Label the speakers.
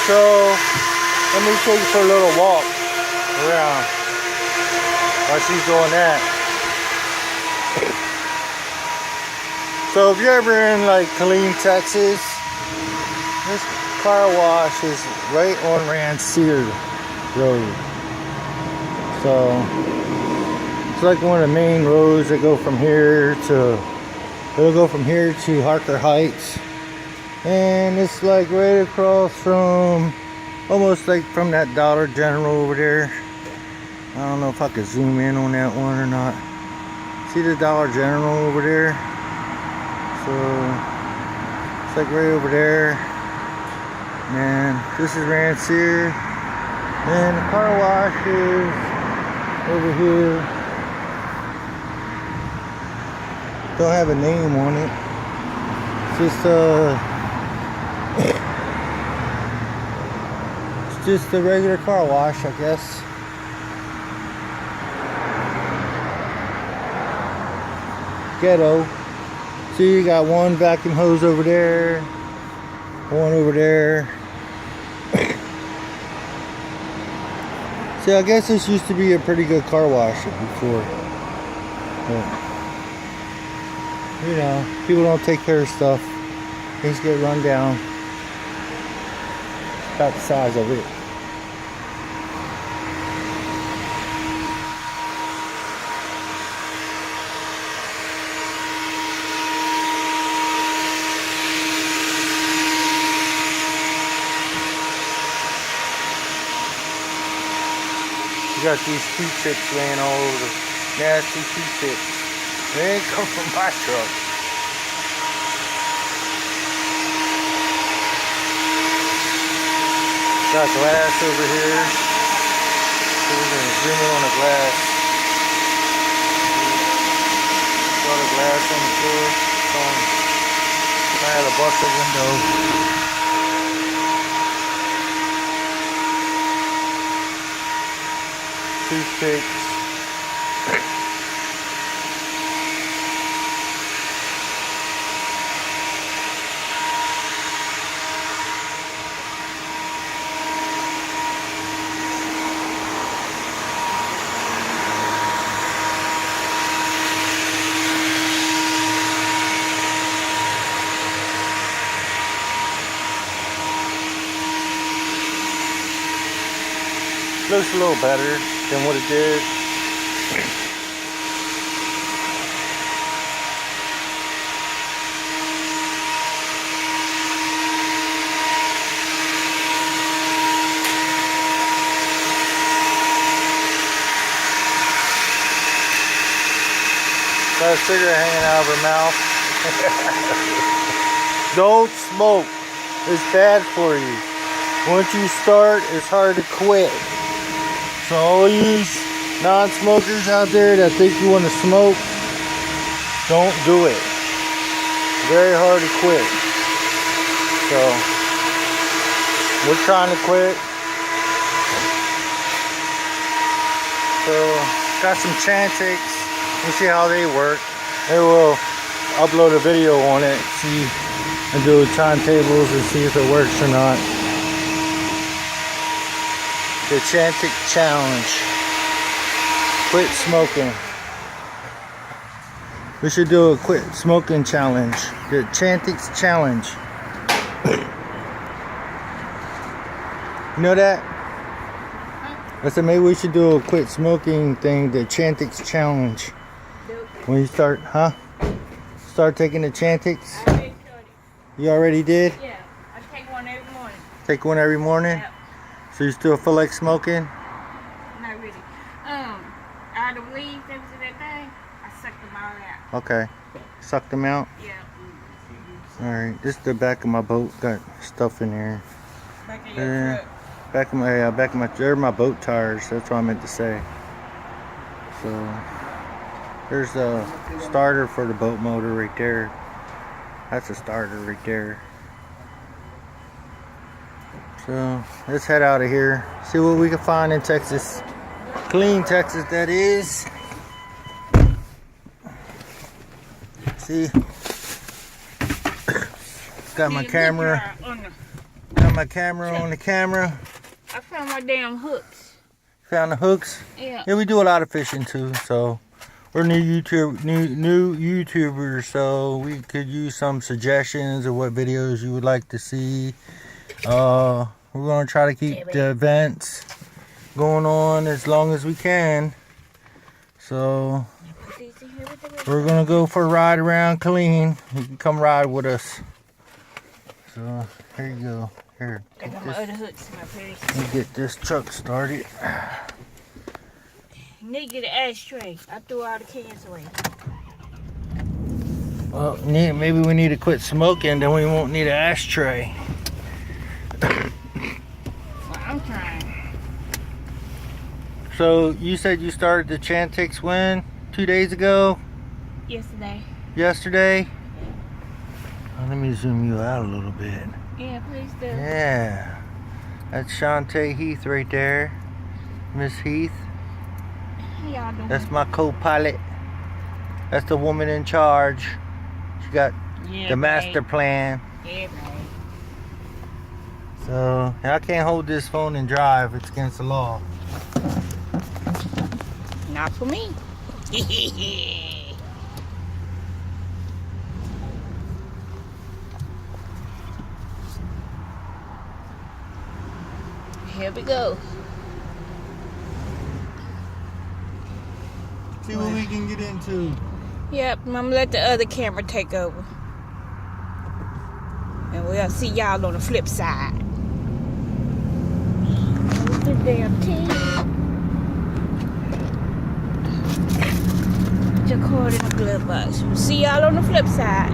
Speaker 1: So let me take you for a little walk around while she's doing that. So if you're ever in like Killeen, Texas, this car wash is right on Rancier Road. So it's like one of the main roads that go from here to, it'll go from here to Harker Heights. And it's like right across from, almost like from that Dollar General over there. I don't know if I could zoom in on that one or not. See the Dollar General over there? So it's like right over there. And this is Rancier. And the car wash is over here. Don't have a name on it. It's just a regular car wash, I guess. Ghetto. See, you got one vacuum hose over there, one over there. See, I guess this used to be a pretty good car wash before. But, you know, people don't take care of stuff. Things get run down. About the size of it. You got these Q-tips laying all over the nasty Q-tips. They ain't come from my truck. Got glass over here. So we're gonna zoom in on the glass. Got a glass on the floor. I had a busted window. Toothpicks. Looks a little better than what it did. Got a cigarette hanging out of her mouth. Don't smoke. It's bad for you. Once you start, it's hard to quit. So all you non-smokers out there that think you want to smoke, don't do it. Very hard to quit. So we're trying to quit. So got some Chantix. We'll see how they work. Maybe we'll upload a video on it, see, and do timetables and see if it works or not. The Chantix Challenge. Quit smoking. We should do a quit smoking challenge. The Chantix Challenge. You know that? I said maybe we should do a quit smoking thing, the Chantix Challenge. When you start, start taking the Chantix?
Speaker 2: I already started.
Speaker 1: You already did?
Speaker 2: Yeah, I take one every morning.
Speaker 1: Take one every morning?
Speaker 2: Yep.
Speaker 1: So you still feel like smoking?
Speaker 2: Not really. All the weeds that was in that thing, I sucked them all out.
Speaker 1: Okay. Suck them out?
Speaker 2: Yeah.
Speaker 1: Alright, this is the back of my boat. Got stuff in here.
Speaker 2: Back in your truck.
Speaker 1: Back of my, they're my boat tires. That's what I meant to say. So, there's a starter for the boat motor right there. That's a starter right there. So, let's head out of here. See what we can find in Texas. Killeen, Texas, that is. See? Got my camera. Got my camera on the camera.
Speaker 2: I found my damn hooks.
Speaker 1: Found the hooks.
Speaker 2: Yeah.
Speaker 1: Yeah, we do a lot of fishing too, so we're new YouTubers, so we could use some suggestions of what videos you would like to see. We're gonna try to keep the events going on as long as we can. So we're gonna go for a ride around Killeen. You can come ride with us. So here you go. Here.
Speaker 2: I got my other hooks in my purse.
Speaker 1: Let me get this truck started.
Speaker 2: You need to get an ashtray. I threw all the cans away.
Speaker 1: Well, maybe we need to quit smoking, then we won't need an ashtray.
Speaker 2: Well, I'm trying.
Speaker 1: So you said you started the Chantix when? 2 days ago?
Speaker 2: Yesterday.
Speaker 1: Yesterday? Oh, let me zoom you out a little bit.
Speaker 2: Yeah, please do.
Speaker 1: Yeah. That's Shantae Heath right there. Miss Heath.
Speaker 2: How y'all doing?
Speaker 1: That's my co-pilot. That's the woman in charge. She got the master plan.
Speaker 2: Yeah, right.
Speaker 1: So, I can't hold this phone and drive. It's against the law.
Speaker 2: Not for me. Here we go.
Speaker 1: See what we can get into.
Speaker 2: Yep, I'm gonna let the other camera take over. And we'll see y'all on the flip side. Where's the damn team? Put your cord in the glove box. We'll see y'all on the flip side.